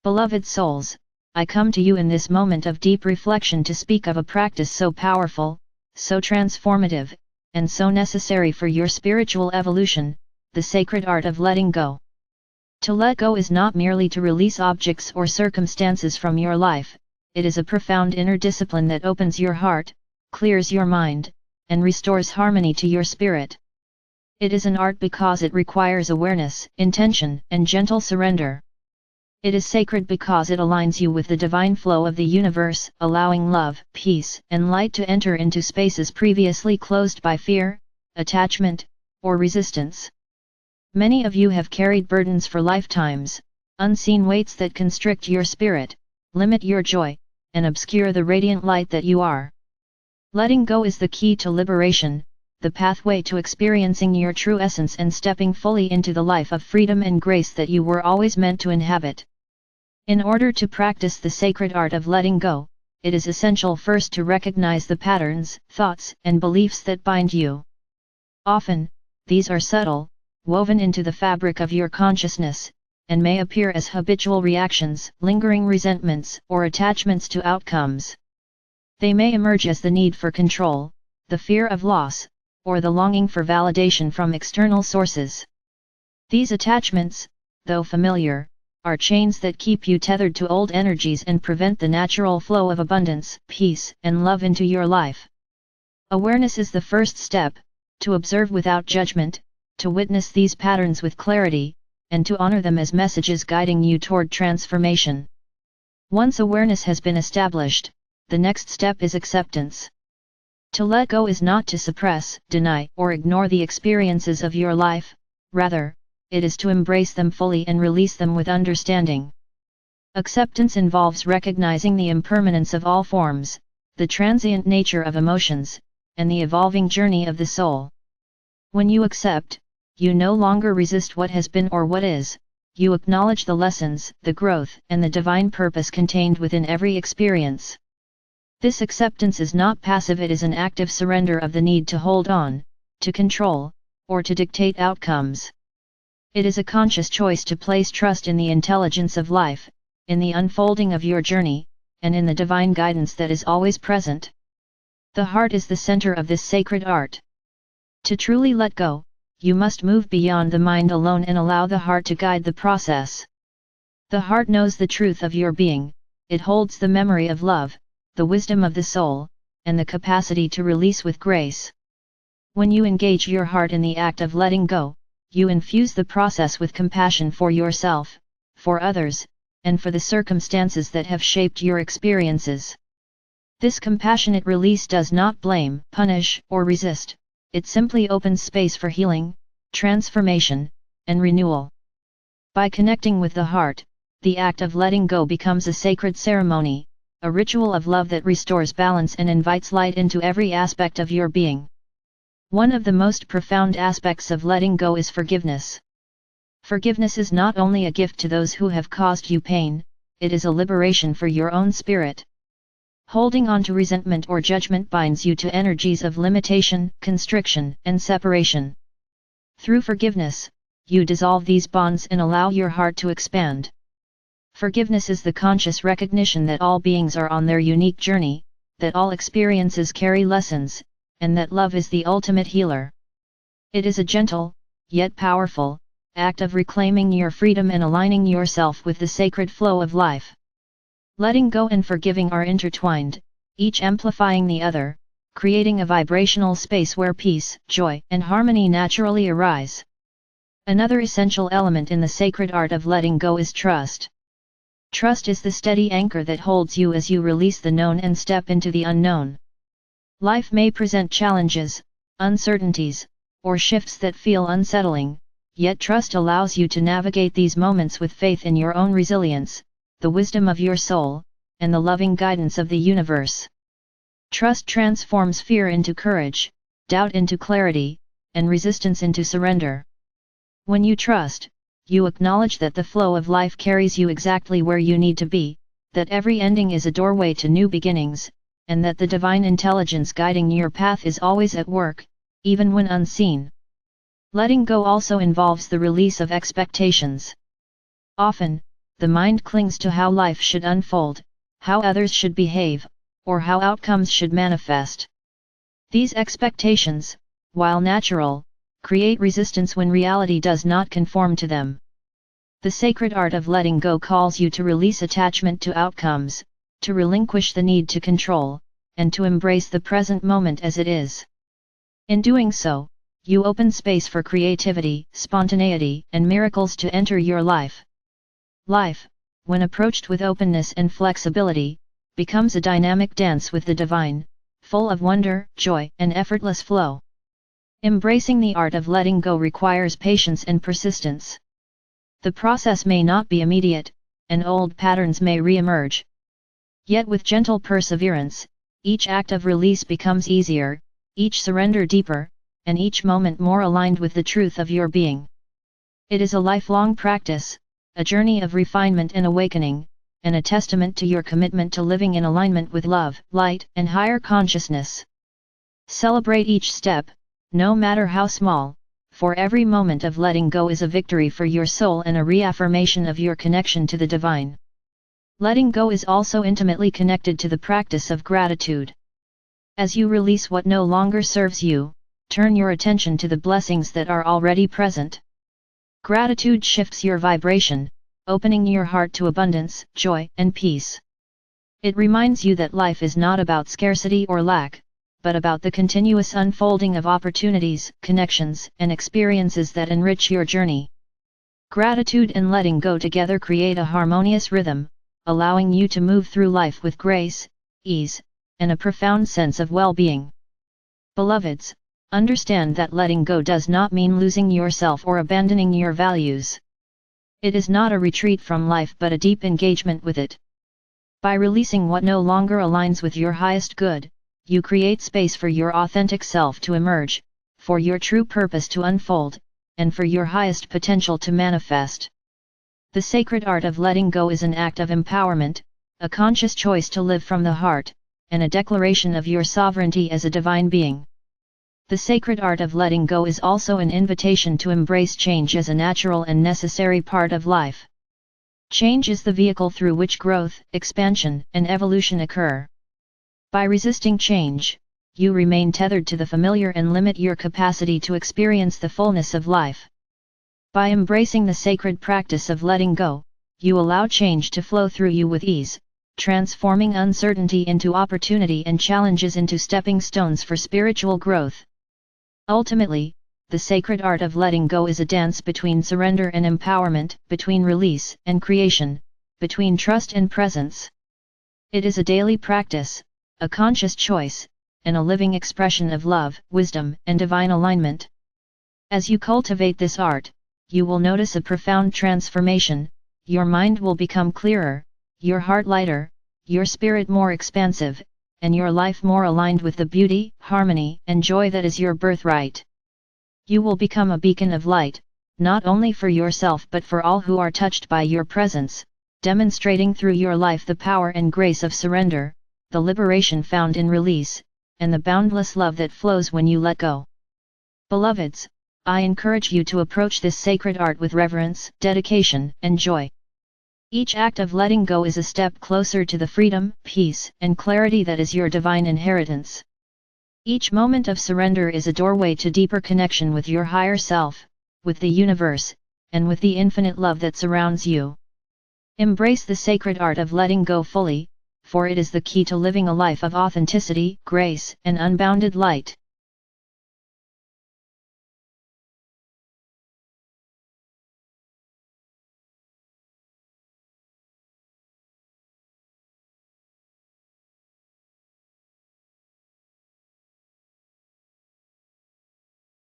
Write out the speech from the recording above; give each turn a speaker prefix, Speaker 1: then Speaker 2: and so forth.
Speaker 1: Beloved souls, I come to you in this moment of deep reflection to speak of a practice so powerful, so transformative, and so necessary for your spiritual evolution, the sacred art of letting go. To let go is not merely to release objects or circumstances from your life, it is a profound inner discipline that opens your heart, clears your mind, and restores harmony to your spirit. It is an art because it requires awareness, intention, and gentle surrender. It is sacred because it aligns you with the divine flow of the universe, allowing love, peace, and light to enter into spaces previously closed by fear, attachment, or resistance. Many of you have carried burdens for lifetimes, unseen weights that constrict your spirit, limit your joy, and obscure the radiant light that you are. Letting go is the key to liberation, the pathway to experiencing your true essence and stepping fully into the life of freedom and grace that you were always meant to inhabit. In order to practice the sacred art of letting go, it is essential first to recognize the patterns, thoughts, and beliefs that bind you. Often, these are subtle, woven into the fabric of your consciousness, and may appear as habitual reactions, lingering resentments, or attachments to outcomes. They may emerge as the need for control, the fear of loss, or the longing for validation from external sources. These attachments, though familiar, are chains that keep you tethered to old energies and prevent the natural flow of abundance, peace, and love into your life. Awareness is the first step, to observe without judgment, to witness these patterns with clarity, and to honor them as messages guiding you toward transformation. Once awareness has been established, the next step is acceptance. To let go is not to suppress, deny, or ignore the experiences of your life, rather, it is to embrace them fully and release them with understanding. Acceptance involves recognizing the impermanence of all forms, the transient nature of emotions, and the evolving journey of the soul. When you accept, you no longer resist what has been or what is, you acknowledge the lessons, the growth, and the divine purpose contained within every experience. This acceptance is not passive, it is an active surrender of the need to hold on, to control, or to dictate outcomes. It is a conscious choice to place trust in the intelligence of life, in the unfolding of your journey, and in the divine guidance that is always present. The heart is the center of this sacred art. To truly let go, you must move beyond the mind alone and allow the heart to guide the process. The heart knows the truth of your being, it holds the memory of love, the wisdom of the soul, and the capacity to release with grace. When you engage your heart in the act of letting go, you infuse the process with compassion for yourself, for others, and for the circumstances that have shaped your experiences. This compassionate release does not blame, punish, or resist, it simply opens space for healing, transformation, and renewal. By connecting with the heart, the act of letting go becomes a sacred ceremony, a ritual of love that restores balance and invites light into every aspect of your being. One of the most profound aspects of letting go is forgiveness. Forgiveness is not only a gift to those who have caused you pain, it is a liberation for your own spirit. Holding on to resentment or judgment binds you to energies of limitation, constriction, and separation. Through forgiveness, you dissolve these bonds and allow your heart to expand. Forgiveness is the conscious recognition that all beings are on their unique journey, that all experiences carry lessons, and that love is the ultimate healer. It is a gentle, yet powerful, act of reclaiming your freedom and aligning yourself with the sacred flow of life. Letting go and forgiving are intertwined, each amplifying the other, creating a vibrational space where peace, joy, and harmony naturally arise. Another essential element in the sacred art of letting go is trust. Trust is the steady anchor that holds you as you release the known and step into the unknown. Life may present challenges, uncertainties, or shifts that feel unsettling, yet trust allows you to navigate these moments with faith in your own resilience, the wisdom of your soul, and the loving guidance of the universe. Trust transforms fear into courage, doubt into clarity, and resistance into surrender. When you trust, you acknowledge that the flow of life carries you exactly where you need to be, that every ending is a doorway to new beginnings, and that the divine intelligence guiding your path is always at work, even when unseen. Letting go also involves the release of expectations. Often, the mind clings to how life should unfold, how others should behave, or how outcomes should manifest. These expectations, while natural, create resistance when reality does not conform to them. The sacred art of letting go calls you to release attachment to outcomes, to relinquish the need to control, and to embrace the present moment as it is. In doing so, you open space for creativity, spontaneity, and miracles to enter your life. Life, when approached with openness and flexibility, becomes a dynamic dance with the divine, full of wonder, joy, and effortless flow. Embracing the art of letting go requires patience and persistence. The process may not be immediate, and old patterns may re-emerge. Yet with gentle perseverance, each act of release becomes easier, each surrender deeper, and each moment more aligned with the truth of your being. It is a lifelong practice, a journey of refinement and awakening, and a testament to your commitment to living in alignment with love, light, and higher consciousness. Celebrate each step, no matter how small, for every moment of letting go is a victory for your soul and a reaffirmation of your connection to the divine. Letting go is also intimately connected to the practice of gratitude. As you release what no longer serves you, turn your attention to the blessings that are already present. Gratitude shifts your vibration, opening your heart to abundance, joy, and peace. It reminds you that life is not about scarcity or lack, but about the continuous unfolding of opportunities, connections, and experiences that enrich your journey. Gratitude and letting go together create a harmonious rhythm, allowing you to move through life with grace, ease, and a profound sense of well-being. Beloveds, understand that letting go does not mean losing yourself or abandoning your values. It is not a retreat from life but a deep engagement with it. By releasing what no longer aligns with your highest good, you create space for your authentic self to emerge, for your true purpose to unfold, and for your highest potential to manifest. The sacred art of letting go is an act of empowerment, a conscious choice to live from the heart, and a declaration of your sovereignty as a divine being. The sacred art of letting go is also an invitation to embrace change as a natural and necessary part of life. Change is the vehicle through which growth, expansion, and evolution occur. By resisting change, you remain tethered to the familiar and limit your capacity to experience the fullness of life. By embracing the sacred practice of letting go, you allow change to flow through you with ease, transforming uncertainty into opportunity and challenges into stepping stones for spiritual growth. Ultimately, the sacred art of letting go is a dance between surrender and empowerment, between release and creation, between trust and presence. It is a daily practice, a conscious choice, and a living expression of love, wisdom, and divine alignment. As you cultivate this art, you will notice a profound transformation. Your mind will become clearer, your heart lighter, your spirit more expansive, and your life more aligned with the beauty, harmony, and joy that is your birthright. You will become a beacon of light, not only for yourself but for all who are touched by your presence, demonstrating through your life the power and grace of surrender, the liberation found in release, and the boundless love that flows when you let go. Beloveds, I encourage you to approach this sacred art with reverence, dedication, and joy. Each act of letting go is a step closer to the freedom, peace, and clarity that is your divine inheritance. Each moment of surrender is a doorway to deeper connection with your higher self, with the universe, and with the infinite love that surrounds you. Embrace the sacred art of letting go fully, for it is the key to living a life of authenticity, grace, and unbounded light.